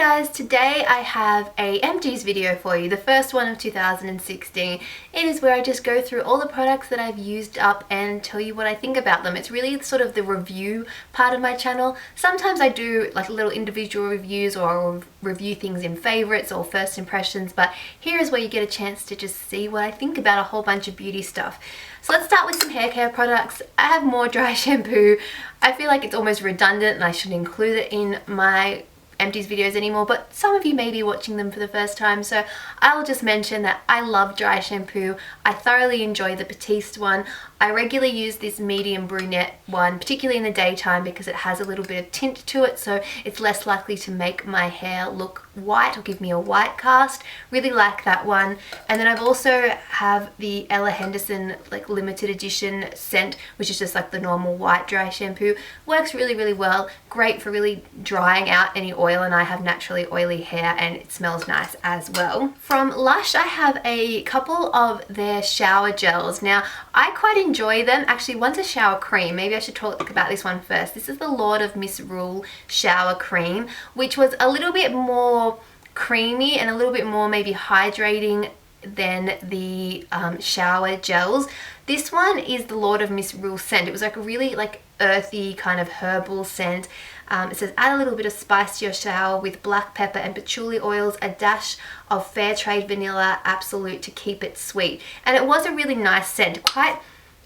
guys, today I have a Empties video for you, the first one of 2016. It is where I just go through all the products that I've used up and tell you what I think about them. It's really sort of the review part of my channel. Sometimes I do like little individual reviews or I'll review things in favorites or first impressions, but here is where you get a chance to just see what I think about a whole bunch of beauty stuff. So let's start with some hair care products. I have more dry shampoo. I feel like it's almost redundant and I shouldn't include it in my Empties videos anymore, but some of you may be watching them for the first time, so I'll just mention that I love dry shampoo. I thoroughly enjoy the Batiste one. I regularly use this medium brunette one, particularly in the daytime because it has a little bit of tint to it, so it's less likely to make my hair look white or give me a white cast. Really like that one. And then I've also have the Ella Henderson like limited edition scent, which is just like the normal white dry shampoo. Works really well. Great for really drying out any oil, and I have naturally oily hair and it smells nice as well. From Lush I have a couple of their shower gels. Now I quite enjoy them. Actually, one's a shower cream. Maybe I should talk about this one first. This is the Lord of Misrule shower cream, which was a little bit more creamy and a little bit more maybe hydrating than the shower gels. This one is the Lord of Misrule scent. It was like a really like earthy kind of herbal scent. It says add a little bit of spice to your shower with black pepper and patchouli oils, a dash of fair trade vanilla absolute to keep it sweet. And it was a really nice scent, quite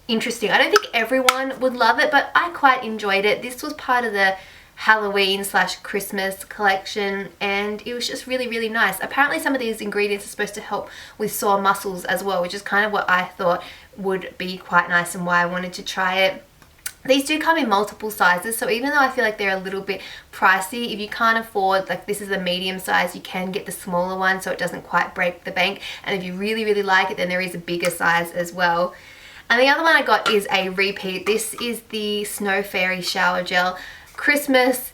interesting. I don't think everyone would love it, but I quite enjoyed it. This was part of the Halloween / Christmas collection and it was just really nice. Apparently some of these ingredients are supposed to help with sore muscles as well, which is kind of what I thought would be quite nice and why I wanted to try it. These do come in multiple sizes, so even though I feel like they're a little bit pricey, if you can't afford, like this is a medium size, you can get the smaller one so it doesn't quite break the bank. And if you really like it, then there is a bigger size as well. And the other one I got is a repeat. This is the Snow Fairy Shower Gel Christmas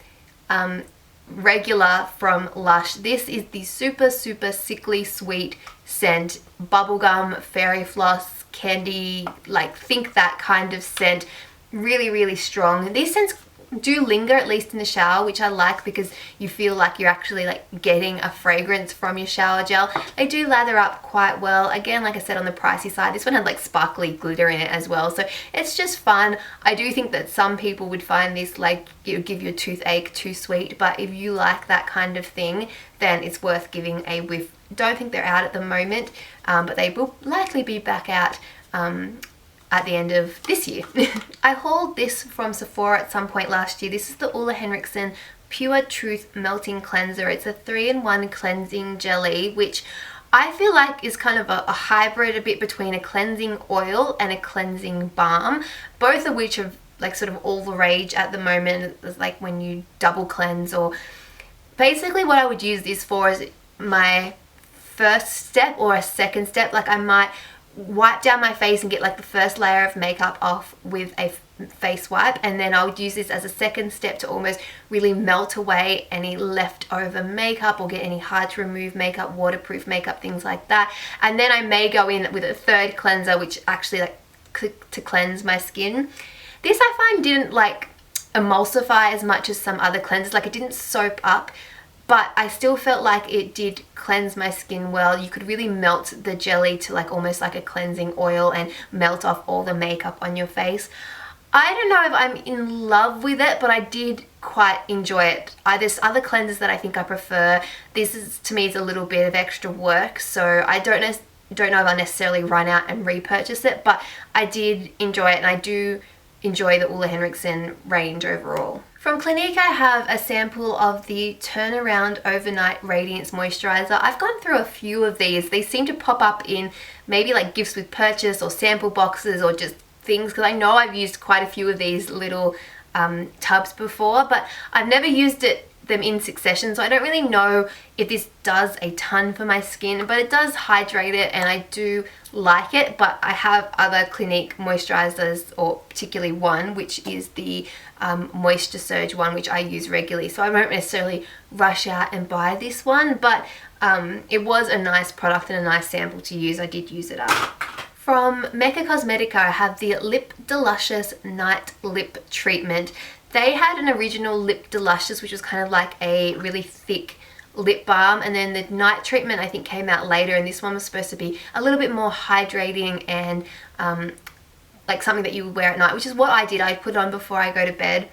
regular from Lush. This is the super sickly sweet scent, bubblegum, fairy floss, candy, like think that kind of scent. Really strong. These scents do linger, at least in the shower, which I like because you feel like you're actually like getting a fragrance from your shower gel. They do lather up quite well. Again, like I said, on the pricey side, this one had like sparkly glitter in it as well, so it's just fun. I do think that some people would find this like it would give you a toothache, too sweet, but if you like that kind of thing, then it's worth giving a whiff. Don't think they're out at the moment, but they will likely be back out at the end of this year. I hauled this from Sephora at some point last year. This is the Ole Henriksen Pure Truth Melting Cleanser. It's a 3-in-1 cleansing jelly, which I feel like is kind of a hybrid a bit between a cleansing oil and a cleansing balm, both of which are like sort of all the rage at the moment. It's like when you double cleanse, or basically what I would use this for is my first step or a second step. Like I might wipe down my face and get like the first layer of makeup off with a face wipe, and then I would use this as a second step to almost really melt away any leftover makeup or get any hard to remove makeup, waterproof makeup, things like that. And then I may go in with a third cleanser, which actually like to cleanse my skin. This I find didn't like emulsify as much as some other cleansers. Like it didn't soap up, but I still felt like it did cleanse my skin well. You could really melt the jelly to like almost like a cleansing oil and melt off all the makeup on your face. I don't know if I'm in love with it, but I did quite enjoy it. There's other cleansers that I think I prefer. This is, to me, is a little bit of extra work, so I don't know if I'll necessarily run out and repurchase it, but I did enjoy it, and I do enjoy the Ole Henriksen range overall. From Clinique I have a sample of the Turnaround Overnight Radiance Moisturizer. I've gone through a few of these. They seem to pop up in maybe like gifts with purchase or sample boxes or just things, because I know I've used quite a few of these little tubs before, but I've never used them in succession, so I don't really know if this does a ton for my skin, but it does hydrate it and I do like it. But I have other Clinique moisturizers, or particularly one which is the Moisture Surge one, which I use regularly, so I won't necessarily rush out and buy this one, but it was a nice product and a nice sample to use. I did use it up. From Mecca Cosmetica I have the Lip Delicious Night Lip Treatment. They had an original Lip Deluscious, which was kind of like a really thick lip balm, and then the night treatment I think came out later, and this one was supposed to be a little bit more hydrating and like something that you would wear at night, which is what I did. I put it on before I go to bed.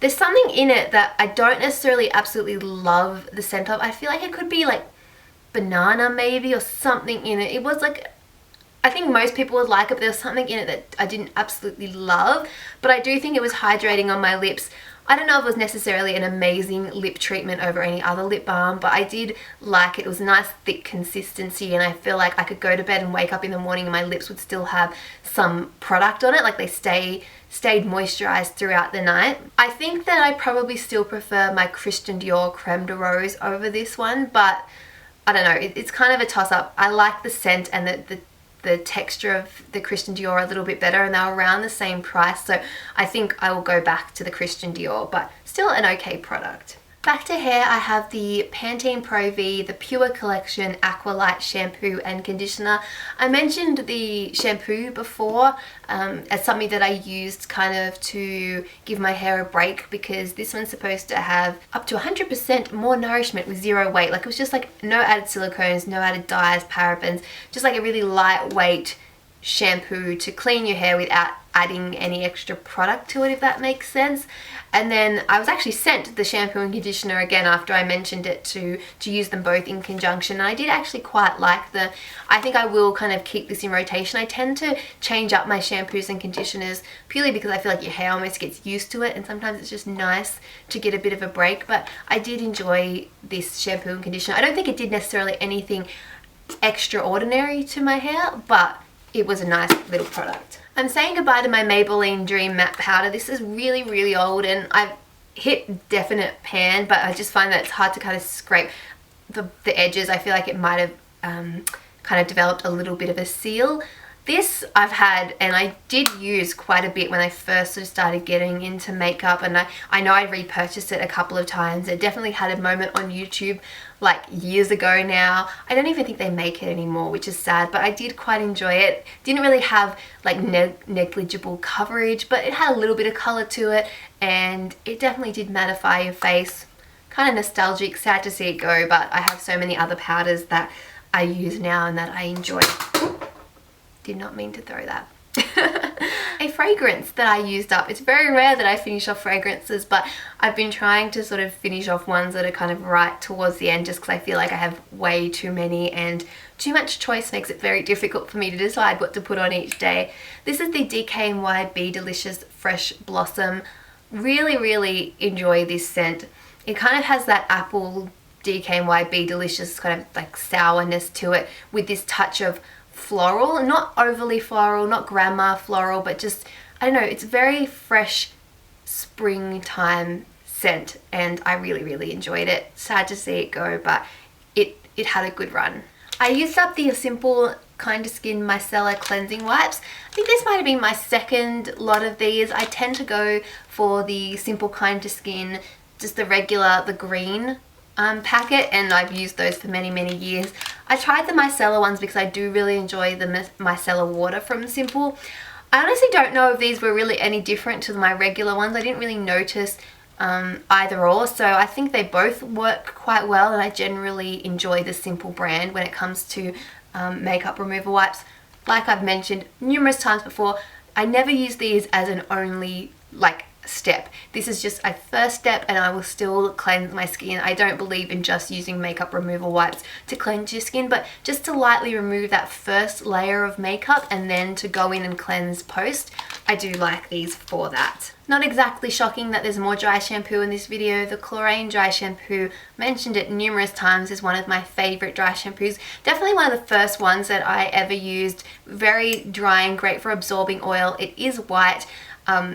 There's something in it that I don't necessarily absolutely love the scent of. I feel like it could be like banana maybe, or something in it. It was like, I think most people would like it, but there was something in it that I didn't absolutely love, but I do think it was hydrating on my lips. I don't know if it was necessarily an amazing lip treatment over any other lip balm, but I did like it. It was a nice thick consistency, and I feel like I could go to bed and wake up in the morning and my lips would still have some product on it, like they stayed moisturized throughout the night. I think that I probably still prefer my Christian Dior Creme de Rose over this one, but I don't know, it's kind of a toss-up. I like the scent and the texture of the Christian Dior a little bit better, and they're around the same price, so I think I will go back to the Christian Dior, but still an okay product. Back to hair, I have the Pantene Pro V, the Pure Collection Aqualight Shampoo and Conditioner. I mentioned the shampoo before as something that I used kind of to give my hair a break, because this one's supposed to have up to 100% more nourishment with zero weight. Like, it was just like no added silicones, no added dyes, parabens, just like a really lightweight shampoo to clean your hair without adding any extra product to it, if that makes sense. And then I was actually sent the shampoo and conditioner again after I mentioned it to use them both in conjunction, and I did actually quite like them. I think I will kind of keep this in rotation. I tend to change up my shampoos and conditioners purely because I feel like your hair almost gets used to it, and sometimes it's just nice to get a bit of a break. But I did enjoy this shampoo and conditioner. I don't think it did necessarily anything extraordinary to my hair, but it was a nice little product. I'm saying goodbye to my Maybelline Dream Matte Powder. This is really, really old, and I've hit definite pan, but I just find that it's hard to kind of scrape the edges. I feel like it might have kind of developed a little bit of a seal. This I've had, and I did use quite a bit when I first sort of started getting into makeup, and I know I repurchased it a couple of times. It definitely had a moment on YouTube like years ago now. I don't even think they make it anymore, which is sad, but I did quite enjoy it. Didn't really have like negligible coverage, but it had a little bit of color to it, and it definitely did mattify your face. Kind of nostalgic, sad to see it go, but I have so many other powders that I use now and that I enjoy. Did not mean to throw that. A fragrance that I used up. It's very rare that I finish off fragrances, but I've been trying to sort of finish off ones that are kind of right towards the end, just because I feel like I have way too many, and too much choice makes it very difficult for me to decide what to put on each day. This is the DKNY Be Delicious Fresh Blossom. Really, really enjoy this scent. It kind of has that apple DKNY Be Delicious kind of like sourness to it, with this touch of floral, not overly floral, not grandma floral, but just, I don't know, it's very fresh springtime scent, and I really, really enjoyed it. Sad to see it go, but it had a good run. I used up the Simple Kind of Skin Micellar Cleansing Wipes. I think this might have been my second lot of these. I tend to go for the Simple Kind of Skin, just the regular, the green packet, and I've used those for many, many years. I tried the micellar ones because I do really enjoy the micellar water from Simple. I honestly don't know if these were really any different to my regular ones. I didn't really notice either or, so I think they both work quite well, and I generally enjoy the Simple brand when it comes to makeup removal wipes. Like I've mentioned numerous times before, I never use these as an only like step. This is just a first step, and I will still cleanse my skin. I don't believe in just using makeup removal wipes to cleanse your skin, but just to lightly remove that first layer of makeup and then to go in and cleanse post. I do like these for that. Not exactly shocking that there's more dry shampoo in this video. The Chlorane dry shampoo, mentioned it numerous times, is one of my favorite dry shampoos. Definitely one of the first ones that I ever used. Very drying, great for absorbing oil. It is white.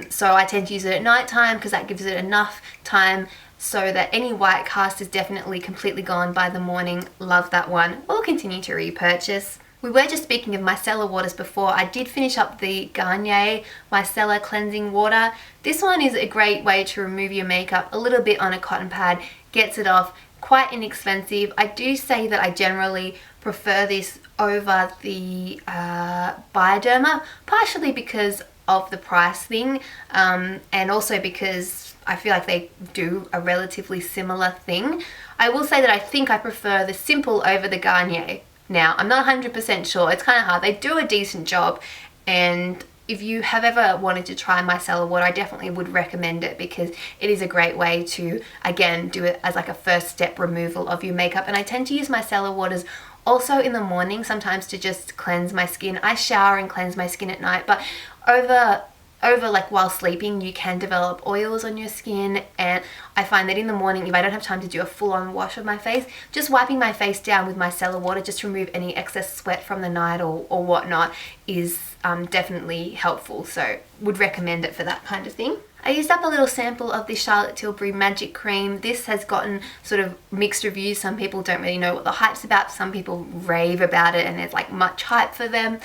So I tend to use it at night time because that gives it enough time so that any white cast is definitely completely gone by the morning. Love that one. We'll continue to repurchase. We were just speaking of micellar waters before. I did finish up the Garnier Micellar Cleansing Water. This one is a great way to remove your makeup a little bit on a cotton pad, gets it off, quite inexpensive. I do say that I generally prefer this over the Bioderma, partially because of the price thing, and also because I feel like they do a relatively similar thing. I will say that I think I prefer the Simple over the Garnier. Now, I'm not 100% sure. It's kind of hard. They do a decent job, and if you have ever wanted to try micellar water, I definitely would recommend it because it is a great way to, again, do it as like a first step removal of your makeup. And I tend to use micellar waters also in the morning sometimes to just cleanse my skin. I shower and cleanse my skin at night, but over like while sleeping you can develop oils on your skin, and I find that in the morning, if I don't have time to do a full-on wash of my face, just wiping my face down with micellar water just to remove any excess sweat from the night or whatnot is definitely helpful. So would recommend it for that kind of thing. I used up a little sample of this Charlotte Tilbury Magic Cream. This has gotten sort of mixed reviews. Some people don't really know what the hype's about. Some people rave about it and there's like much hype for them.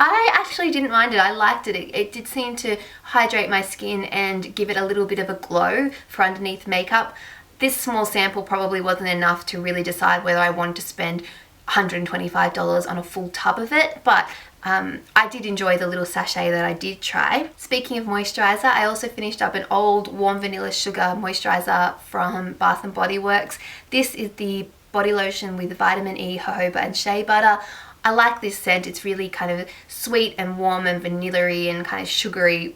I actually didn't mind it. I liked it. It did seem to hydrate my skin and give it a little bit of a glow for underneath makeup. This small sample probably wasn't enough to really decide whether I wanted to spend $125 on a full tub of it, but I did enjoy the little sachet that I did try. Speaking of moisturizer, I also finished up an old Warm Vanilla Sugar moisturizer from Bath & Body Works. This is the body lotion with vitamin E, jojoba and shea butter. I like this scent. It's really kind of sweet and warm and vanilla-y and kind of sugary,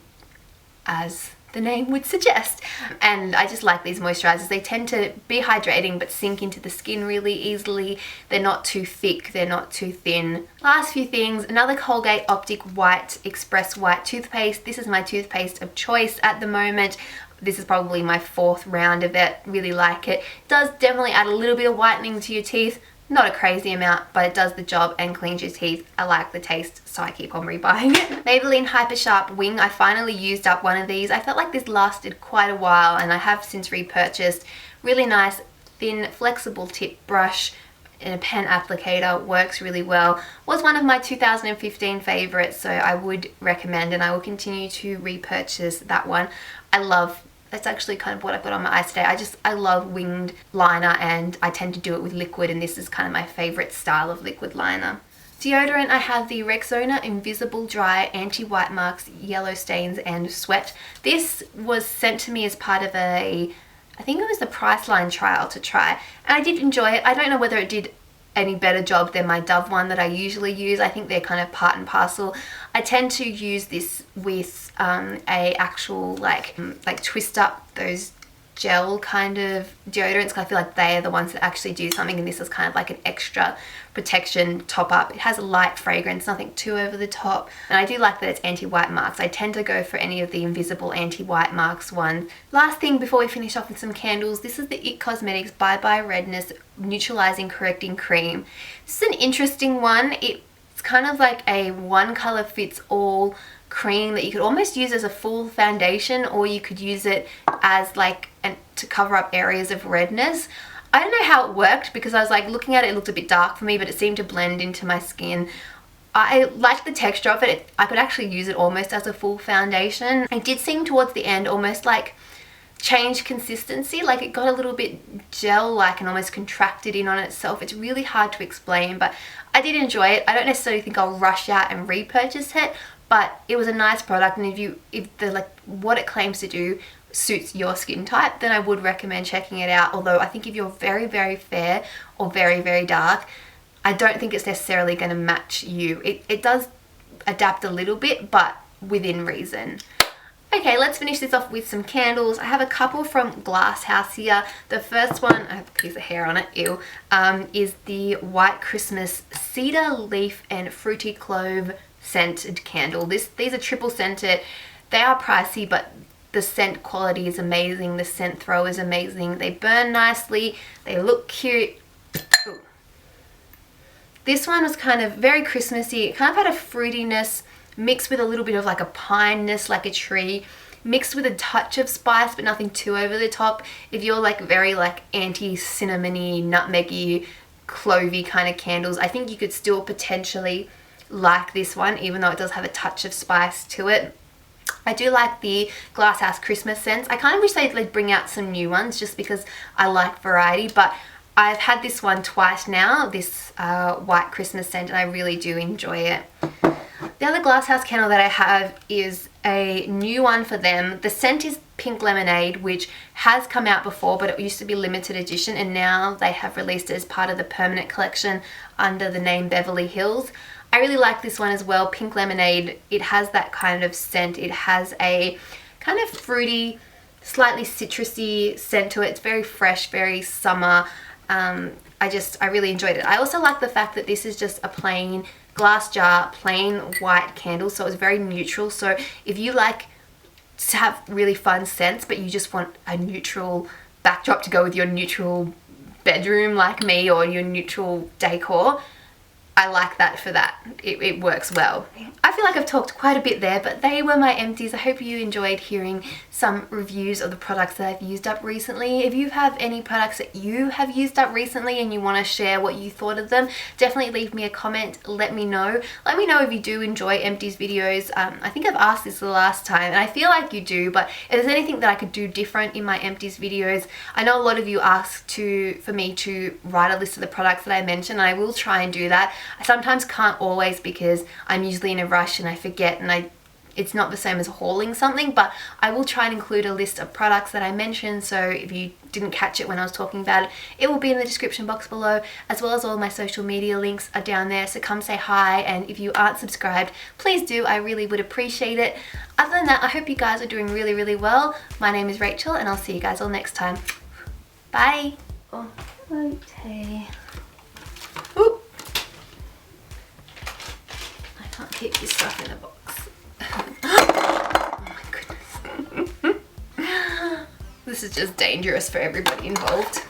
as the name would suggest. And I just like these moisturizers. They tend to be hydrating but sink into the skin really easily. They're not too thick, they're not too thin. Last few things, another Colgate Optic White Express White toothpaste. This is my toothpaste of choice at the moment. This is probably my 4th round of it. Really like it. It does definitely add a little bit of whitening to your teeth. Not a crazy amount, but it does the job and cleans your teeth. I like the taste, so I keep on rebuying it. Maybelline Hyper Sharp Wing. I finally used up one of these. I felt like this lasted quite a while and I have since repurchased. Really nice, thin, flexible tip brush and a pen applicator. Works really well. Was one of my 2015 favorites, so I would recommend, and I will continue to repurchase that one. That's actually kind of what I put on my eyes today. I love winged liner and I tend to do it with liquid, and this is kind of my favorite style of liquid liner. Deodorant, I have the Rexona Invisible Dry Anti-White Marks, Yellow Stains and Sweat. This was sent to me as part of I think it was the Priceline trial to try, and I did enjoy it. I don't know whether it did any better job than my Dove one that I usually use. I think they're kind of part and parcel. I tend to use this with a actual like twist up those gel kind of deodorants, because I feel like they are the ones that actually do something, and this is kind of like an extra protection top up. It has a light fragrance, nothing too over the top, and I do like that it's anti-white marks. I tend to go for any of the invisible anti-white marks ones. Last thing before we finish off with some candles, this is the IT Cosmetics Bye Bye Redness Neutralizing Correcting Cream. This is an interesting one. It's kind of like a one color fits all cream that you could almost use as a full foundation, or you could use it as like to cover up areas of redness. I don't know how it worked because I was like looking at it, it looked a bit dark for me, but it seemed to blend into my skin. I liked the texture of it. I could actually use it almost as a full foundation. It did seem towards the end almost like change consistency, like it got a little bit gel-like and almost contracted in on itself. It's really hard to explain, but I did enjoy it. I don't necessarily think I'll rush out and repurchase it, but it was a nice product, and if the like what it claims to do suits your skin type, then I would recommend checking it out. Although I think if you're very, very fair or very, very dark, I don't think it's necessarily going to match you. It does adapt a little bit, but within reason. Okay, let's finish this off with some candles. I have a couple from Glass House here. The first one, I have a piece of hair on it, ew, is the White Christmas Cedar Leaf and Fruity Clove scented candle. These are triple scented. They are pricey, but the scent quality is amazing. The scent throw is amazing. They burn nicely. They look cute. Ooh. This one was kind of very Christmassy. It kind of had a fruitiness mixed with a little bit of like a pineness, like a tree, mixed with a touch of spice, but nothing too over the top. If you're like very like anti-cinnamony, nutmeggy, clovey kind of candles, I think you could still potentially like this one, even though it does have a touch of spice to it. I do like the Glass House Christmas scents. I kind of wish they'd bring out some new ones just because I like variety, but I've had this one twice now, this White Christmas scent, and I really do enjoy it. The other Glass House candle that I have is a new one for them. The scent is Pink Lemonade, which has come out before, but it used to be limited edition, and now they have released it as part of the permanent collection under the name Beverly Hills. I really like this one as well, Pink Lemonade. It has that kind of scent. It has a kind of fruity, slightly citrusy scent to it. It's very fresh, very summer. I really enjoyed it. I also like the fact that this is just a plain glass jar, plain white candle, so it's very neutral. So if you like to have really fun scents, but you just want a neutral backdrop to go with your neutral bedroom like me, or your neutral decor, I like that for that. It works well. I feel like I've talked quite a bit there, but they were my empties. I hope you enjoyed hearing some reviews of the products that I've used up recently. If you have any products that you have used up recently and you want to share what you thought of them, definitely leave me a comment. Let me know. Let me know if you do enjoy empties videos. I think I've asked this the last time, and I feel like you do, but if there's anything that I could do different in my empties videos, I know a lot of you ask for me to write a list of the products that I mentioned, and I will try and do that. I sometimes can't always because I'm usually in a rush and I forget, and it's not the same as hauling something, but I will try and include a list of products that I mentioned, so if you didn't catch it when I was talking about it, it will be in the description box below, as well as all my social media links are down there, so come say hi, and if you aren't subscribed, please do. I really would appreciate it. Other than that, I hope you guys are doing really, really well. My name is Rachel, and I'll see you guys all next time. Bye. Oh, okay. Ooh. Can't keep your stuff in a box. Oh my goodness. This is just dangerous for everybody involved.